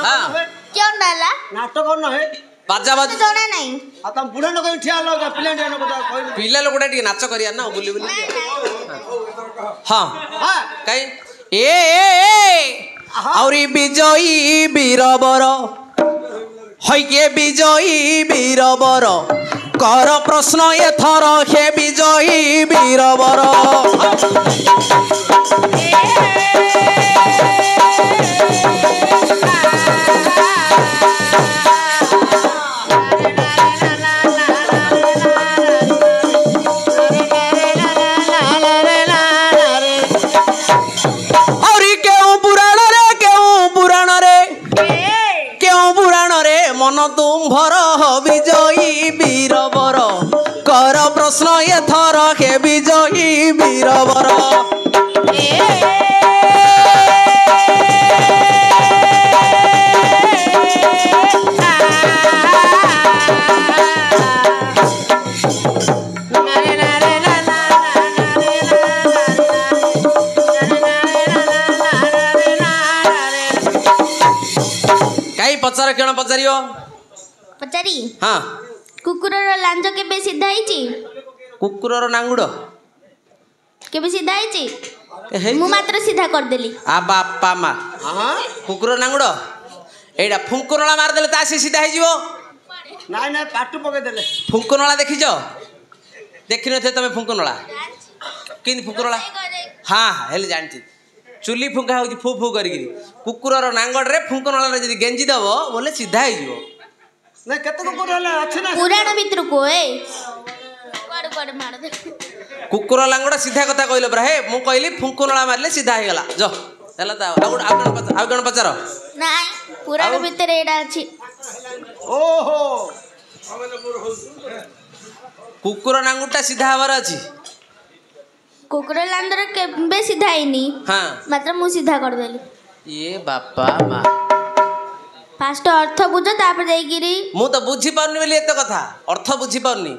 क्यों डाला नाटक करना है बाजा बाजा जोड़ा नहीं आ तुम बुढ़ा लोग ठिया लोग पिले लोग कहले पिला लोकटा टिके नाच करिया ना बुली बुली हां हां काई ए औरी विजयी वीरवर हइके विजयी वीरवर कर प्रश्न एथर हे विजयी वीरवर मन तुम्भर विजयी वीरवर कर प्रश्न एथर हे विजयी वीरवर कई पचार कण पचारियो पचारी हाँ कुकुरर लांज केबे सीधा हिची कुकुरर नांगुड़ केबे सीधा हिची मु मात्र सीधा कर देली आ बापा मा हां कुकुर नांगुड़ एडा फुंकुरला मार देले ता से सीधा हे जीवो नाइ नाइ पाटू पके देले फुंकुरला देखिजो देखिन थे तमे फुंकुरला किन फुंकुरला हां हेले जानती चुली फुंका हो फू फू करी कुकुरर नांगड़ रे फुंकुरला रे जदी गेंजी दबो बोले सीधा हे जीवो ना केते को कोरला अछि ना पुराण भीतर को ए कोड कोड मार दे कुकुर लांगड़ सीधा कथा कहलो बरा हे मु कहली फुंकुरला मारले सीधा हे गला जो चला ता आउ गण पचार नाइ पुराण भीतर एडा अछि ओहो कुकुर नांगुटा सीधा हवर अछि कुकुर लांदर केबे सीधा आइनी हां मात्र मु सीधा कर देली ये बापा मा फास्ट अर्थ बुझ तापर जाईगिरी मु तो बुझी पारनी बोली एते कथा अर्थ बुझी पारनी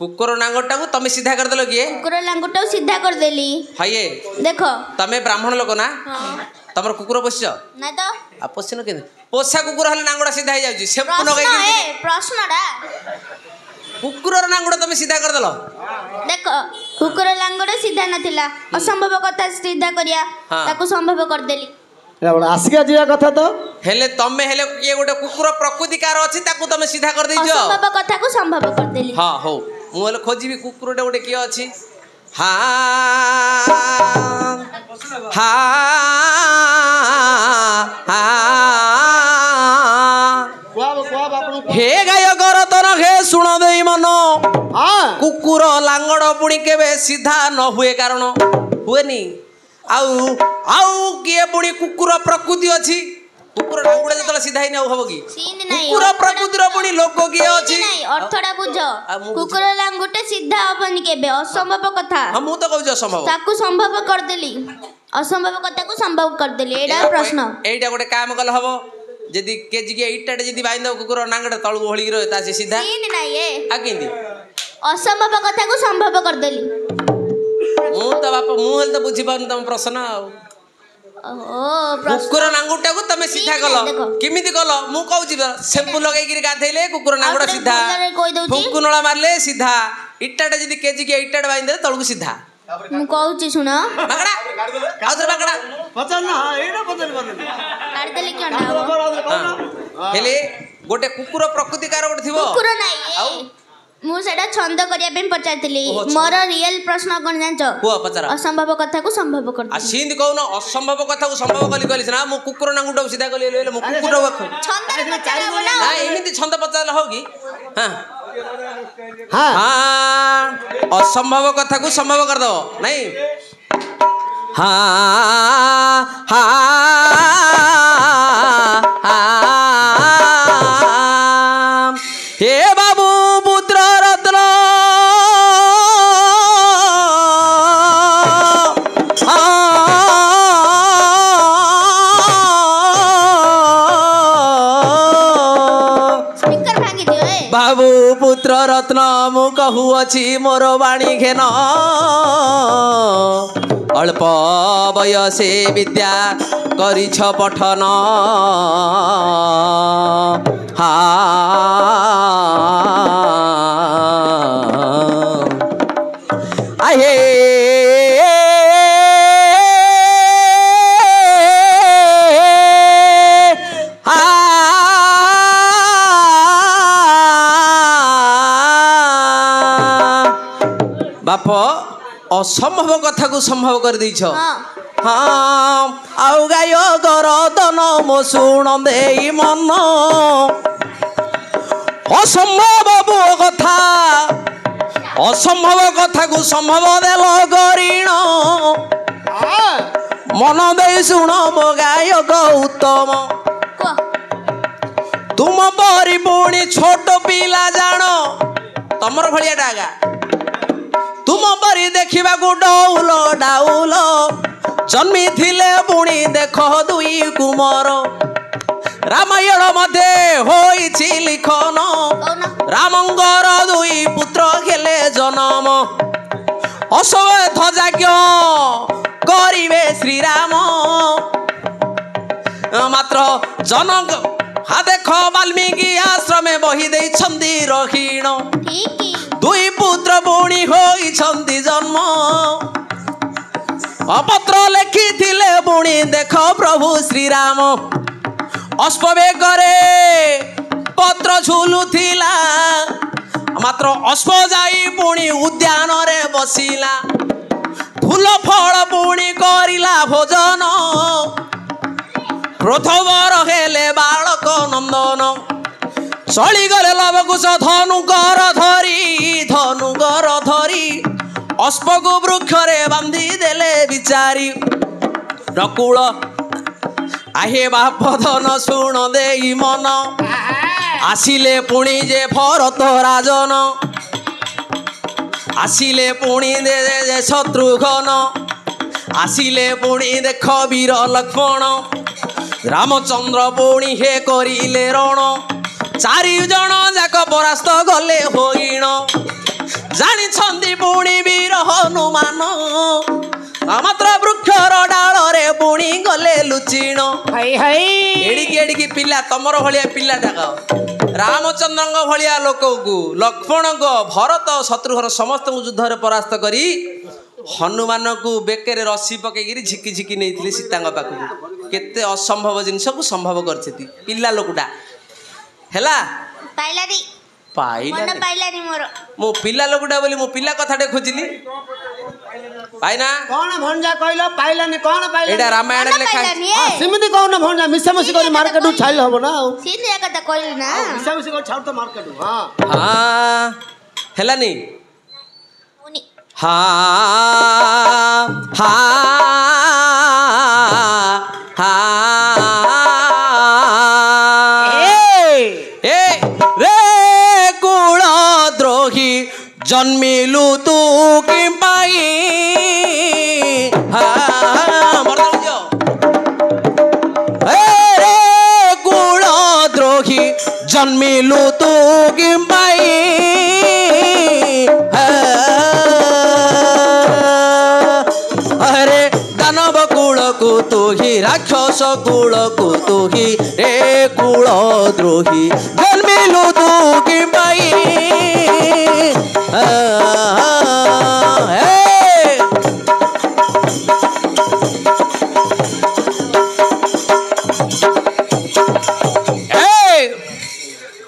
कुकुर नांगटा को तमे सीधा कर देलो किए कुकुर लांगटा सीधा कर देली हाये देखो तमे ब्राह्मण लोक ना हां तमर कुकुर पोछो ना तो आ पोछन के पोछा कुकुर हले नांगड़ा सीधा हे जाउची सेम्पू नगाई प्रश्न ए प्रश्नडा कुकुरर नांगड़ा तमे सीधा कर देलो देखो कुकुर लांगड़ा सीधा नथिला असंभव कथा सीधा करिया ताको संभव कर देली आसिका जिया कथा तो हेले तमे हेले ये गोटे कुकुर प्रकृतिकार अछि ताको तमे सीधा कर देइजो असंभव कथा को संभव कर देली हां हो मु हेले खोजिबी कुकुरटे गोटे किए अछि हां हे गायक रतन हे सुन देई मन कुकुर लांगड़ पुणी केबे सीधा न हुए कारण हुएनी आउ आउ किए पुणी कुकुर प्रकृति अछि कुकुर लांगड़ जतला सीधा ही न हबो की कुकुर प्रकृति रो पुणी लोक किए अछि नहीं अर्थडा बुझो कुकुर लांगुटे सीधा हबनी केबे असंभव कथा हम तो कहू असंभव ताकू संभव कर देली असंभव कथा को संभव कर देली एडा प्रश्न एटा गोटे काम कल हबो जदी केजी के इटाटे जदी बाइंद कुकुर नांगड़ तळु होळी रहे ता से सीधा तीन नहीं ए आ केंदी असंभव कथा को संभव कर देली मु तो बाप मु हल तो बुझी पाउन तम प्रश्न ओ प्रश्न कुकुर नांगुटा को तमे सीधा कलो किमिति कलो मु कहूची सेम्पू लगाई गिर गाधैले कुकुर नांगुटा सीधा फुंकुनला मारले सीधा इटाटे जदी केजी के इटाटे बाइंद तळु को सीधा मु कहूची सुनो बागड़ा आउतर बागड़ा पचन ना एना पचन पचन काट देली क्यों हेले गोटे कुकुर प्रकृतिकार गोटे थिबो कुकुर नाही मु सेटा छंद करिया पे पचारतिली मोर रियल प्रश्न कोन जानचो को पचार असंभव कथा को संभव कर आ सिंध कहून असंभव कथा को संभव कली कलिस ना मु कुकुर नांगुटा सीधा कली ले मु कुकुर छंद पचार बोला ना एमिति छंद पचार होगी हां हां हां असंभव कथा को संभव कर दो नहीं हां हां हे बाबू पुत्र रत्न स्पीकर भांगी दियो ए बाबू पुत्र रत्न मु कहू अछि मोर वाणी घेन अल्प बयसे विद्या କରିଛ ପଠନ ହା ଆହେ ବାପ ଅସମ୍ଭବ କଥାକୁ ସମ୍ଭବ କରିଦେଇଛ। ହଁ ଆଉ ଗାୟ ଗରଦନ ମୋ ଶୁଣ ଦେଇ ମନ ଅସମ୍ଭବ ପୁଅ କଥା ଅସମ୍ଭବ କଥାକୁ ସମ୍ଭବ ଦେଲ ଗରିଣ ମନ ଦେଇ ଶୁଣ ମୋ ଗାୟକ ଉତ୍ତମ ତୁମ ପରି ପୁଣି ଛୋଟ ପିଲା ଜାଣ ତମର ଭଳିଆ ଡାଗା ତୁମ ପରି ଦେଖିବାକୁ ଡଉଲ ଡାଉଲ ଜନ୍ମିଥିଲେ ପୁଣି ଦେଖ ଦୁଇ କୁମର ରାମାୟଣ ମଧ୍ୟରେ ହୋଇଛି ଲିଖନ ରାମଙ୍କର ଦୁଇ ପୁତ୍ର ହେଲେ ଜନମ ଅଶ୍ୱମେଧ ଯଜ୍ଞ କରିବେ ଶ୍ରୀରାମ ମାତ୍ର ଜନକ ହା ଦେଖ ବାଲ୍ମୀକି ଆଶ୍ରମେ ବହି ଦେଇଛନ୍ତି ରକ୍ଷୀଣ ଦୁଇ ପୁତ୍ର ପୁଣି ହୋଇଛନ୍ତି ଜନ୍ମ ଅପତ୍ର ଲେଖିଥିଲେ ପୁଣି ଦେଖ ପ୍ରଭୁ ଶ୍ରୀରାମ ଅଶ୍ୱବେଗରେ ପତ୍ର ଝୁଲୁଥିଲା ମାତ୍ର ଅଶ୍ବ ଯାଇ ପୁଣି ଉଦ୍ୟାନରେ ବସିଲା ଫୁଲ ଫଳ ପୁଣି କରିଲା ଭୋଜନ ପ୍ରଥମର ହେଲେ ବାଳକ ନନ୍ଦନ ଚଳିଗଲେ ଲବକୁଶ ଧନୁକର ଧରି ଅଶ୍ବକୁ ବୃକ୍ଷରେ ବାନ୍ଧି ଦେଲେ ବିଚାରି ନକୁଳ ଆହେ ବାପ ଧନ ଶୁଣ ଦେଇ ମନ ଆସିଲେ ପୁଣି ଯେ ଭରତ ରାଜନ ଆସିଲେ ପୁଣି ଯେ ଶତ୍ରୁଘ୍ନ ଆସିଲେ ପୁଣି ଦେଖ ବୀର ଲକ୍ଷ୍ମଣ ରାମଚନ୍ଦ୍ର ପୁଣି ହେ କରିଲେ ରଣ ଚାରି ଜଣ ଯାକ ପରାସ୍ତ ଗଲେ ହୋଇଣ ଜାଣିଛନ୍ତି ପୁଣି ବୀର ହନୁମାନ ମାତ୍ର ବୃକ୍ଷର ଡାଳରେ ପୁଣି ଗଲେ ଲୁଚିଣ ଏଡ଼ିକି ଏଡ଼ିକି ପିଲା ତମର ଭଳିଆ ପିଲାଟା ରାମଚନ୍ଦ୍ରଙ୍କ ଭଳିଆ ଲୋକକୁ ଲକ୍ଷ୍ମଣଙ୍କ ଭରତ ଶତ୍ରୁଘ୍ନ ସମସ୍ତଙ୍କୁ ଯୁଦ୍ଧରେ ପରାସ୍ତ କରି ହନୁମାନଙ୍କୁ ବେକରେ ରସି ପକେଇକିରି ଝିକି ଝିକି ନେଇଥିଲେ ସୀତାଙ୍କ ପାଖକୁ କେତେ ଅସମ୍ଭବ ଜିନିଷକୁ ସମ୍ଭବ କରିଛନ୍ତି ପିଲା ଲୋକଟା ହେଲା ମୁଁ ପିଲା ଲୋକଟା ବୋଲି ମୁଁ ପିଲା କଥାଟେ ଖୋଜିଲି ପାଇନା କଣ ଭଣଜା କହିଲ ପାଇଲାନି କଣ ପାଇଲା ଏଟା ରାମାୟଣ ଲେଖା ସେମିତି କହୁନ ଭଣଜା ମିଶାମିଶି କରି ମାର୍କେଟରୁ ଛାଇଲେ ହବ ନା ଆଉ ସିଧା କଥା କହିଲି ନା ମିଶାମିଶି କରି ଛାଡୁ ତ ମାର୍କେଟରୁ ହଁ ହେଲାନି ହଁ ହଁ जन्मिलु तू कि पाई रे कुल द्रोही जन्मिलु तू कि पाई अरे दानव कुल को तू ही राक्षस कुल को तू ही रे कुल द्रोही जन्मिलु तू कि पाई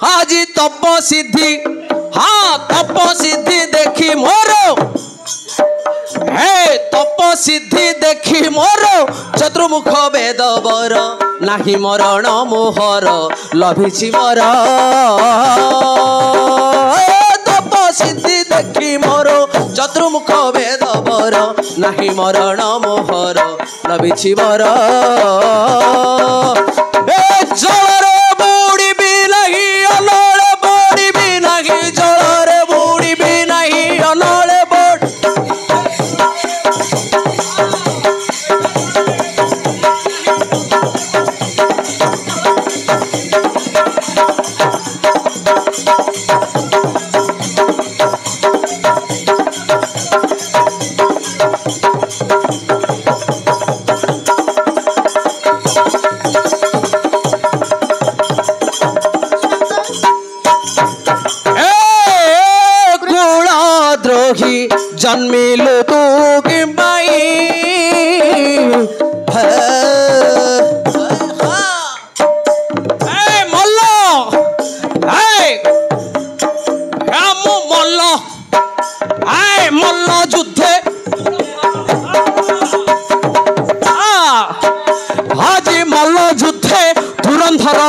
आज तप सिद्धि हाँ तप सिद्धि देखी मोर तप सिद्धि देखी मोर चतुर्मुख वेद बर नाही मरण मोहर लभिछि मोर सिद्धि देखी मोर चतुर्मुख वेद बर नाही मरण मोहर लभिछि मोर जलरे बुड़ी भी नहीं अनले बुड़ी भी नहीं जलरे बुड़ी भी नहीं अनले जन्मिलु तू कि माई मल्ल मल्ल मल्ल जुद्धे हाजी मल्ल जुद्धे धुरंधर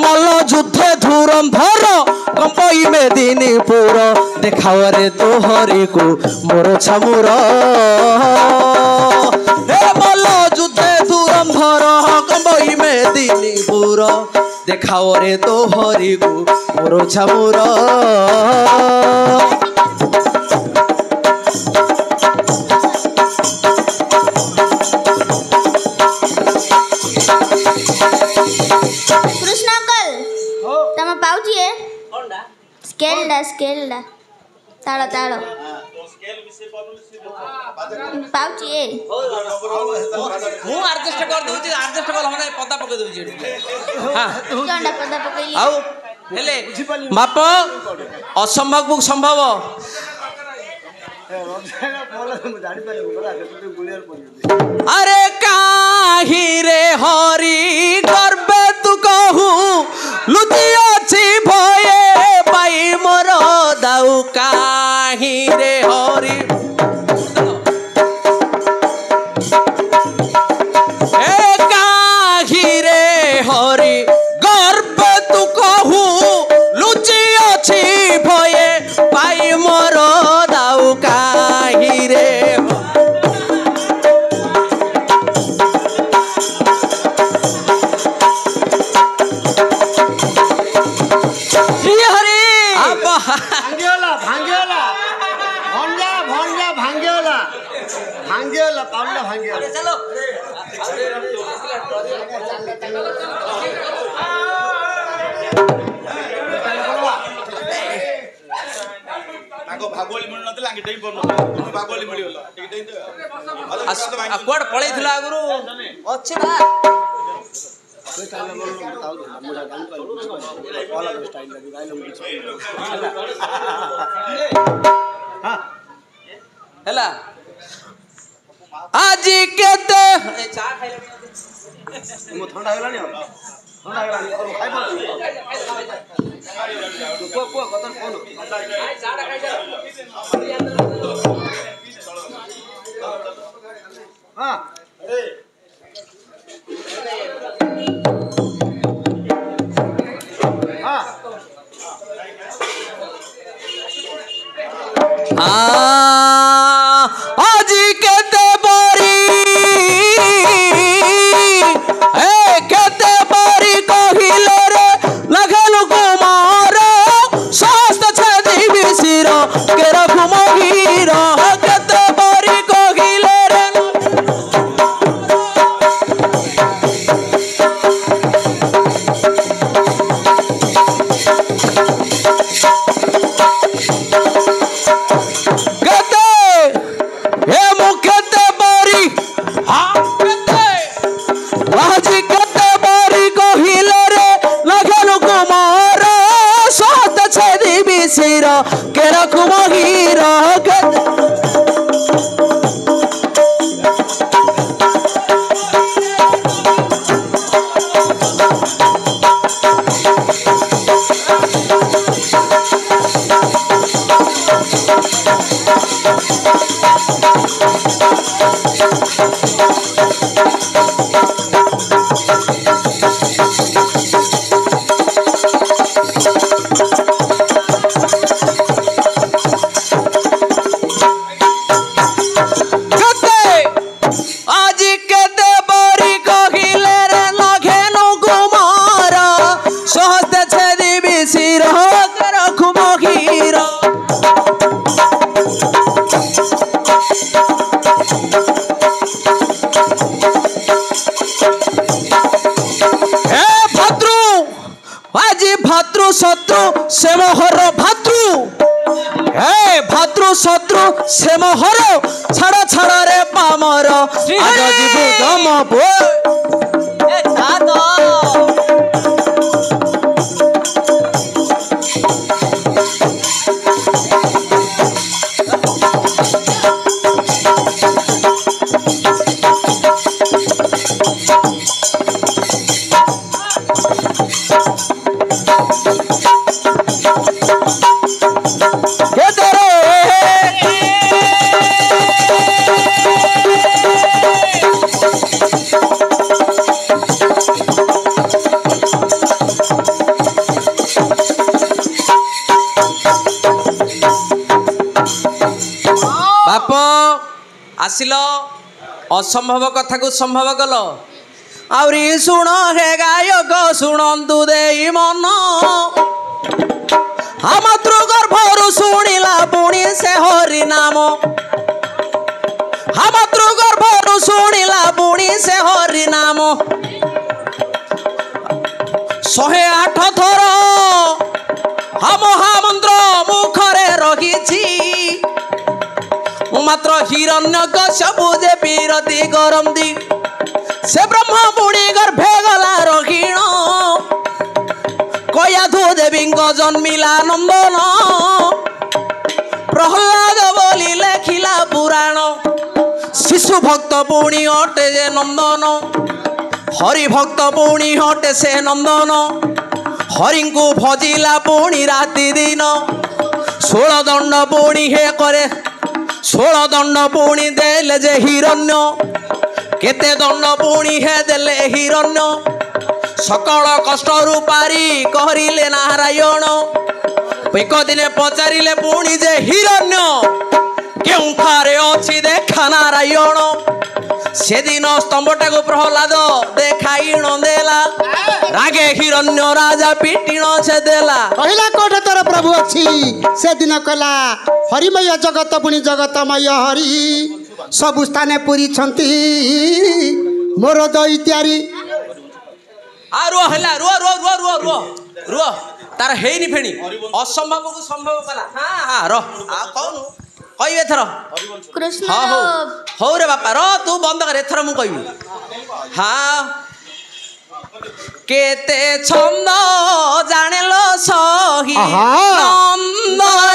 मल्ल जुद्धे धुरंधर कंपई में दिनीपुर देखाव रे तोहरी को मोर छमुर मल्ल जुद्धे धुरंधर कंपई में दिनीपुर देखाव रे तोहरी को मोर छमुर स्केल ताड़ ताड़ पाउची ए मु एडजस्ट कर दूची एडजस्ट कर हमने पता पके दूची हां चंडा पता पकेली आउ हेले बाप असंभव को संभव अरे काहि रे हरि गर्वे तू कहू लुचि अछि भये पाई मोर दाऊ काहि रे हरि ए काहि रे हरि गर्वे तू कहू लुचि अछि भये पाई मोर दाऊ काहि रे चलो भागवली मिल नथिला कि डेई परनो भागवली मिली होला ठीक डेई दे कोड पळैथिला गुरु अछि बा हेला आजी केते चा खाइले मो ठंडा हेलानी ठंडा हेलानी और खाइ पर को कतन कोन खाइ चाडा खाइ जा हां अरे हां आजी केते बरी केते बरी कहिले रे लगलु कुमार सस्त छदी बिसिर के रखु मोहीर केते बरी कहिले रे के रखु मोहीर भातृ शत्रु से मोहर भातृ हे भातृ शत्रु से मोहर छाड़ा छाड़ा रे पामर आज जीवु दम बो ए दादा असंभव कथा को संभव कल आउरी शुण हे गायक शुणु दे मन मातृगर्भरु शुणिला पुणी से हरि नाम मातृगर्भरु शुणिला पुणी से हरि नाम 108 थर महामंत्र मुखरे रही मात्र हिरण्यकश्यप जे पीरती करंदी से ब्रह्म पुणी गर्भे गला रहीण कयाधु देवी जन्मिला नंदन प्रहलाद बोली लेखिला पुराण शिशु भक्त पुणी हटे जे नंदन हरि भक्त पुणी हटे से नंदन हरि को भजिला पुणी राति दिन 16 दंड पुणी हे करे 16 दंड पुणी देले जे हिरण्य केते दंड पुणी हे देले हिरण्य सकल कष्ट रूपारी कहरिले नारायण एक दिने पचारिले पुणी जे हिरण्य केउ ठारे अछि देखा नारायण से दिन स्तंभटा को प्रहलाद देखाइण देला रागे हिरण्य राजा पिटिण से देला कहला कोठे तोर प्रभु अछि से दिन कहला हरिमय जगत पुणी जगतमय हरि सब स्थाने पुरी छंती मोर दैत्यारी आ रो हला रो रो रो रो रो रो तार हेनी फेणी असंभव को संभव कला हां हां रो आ कहनु कहबे थर कृष्ण हां हो रे बापा रो तू बंद कर एथर मु कहबी हां केते छंद जानेलो सही नंदन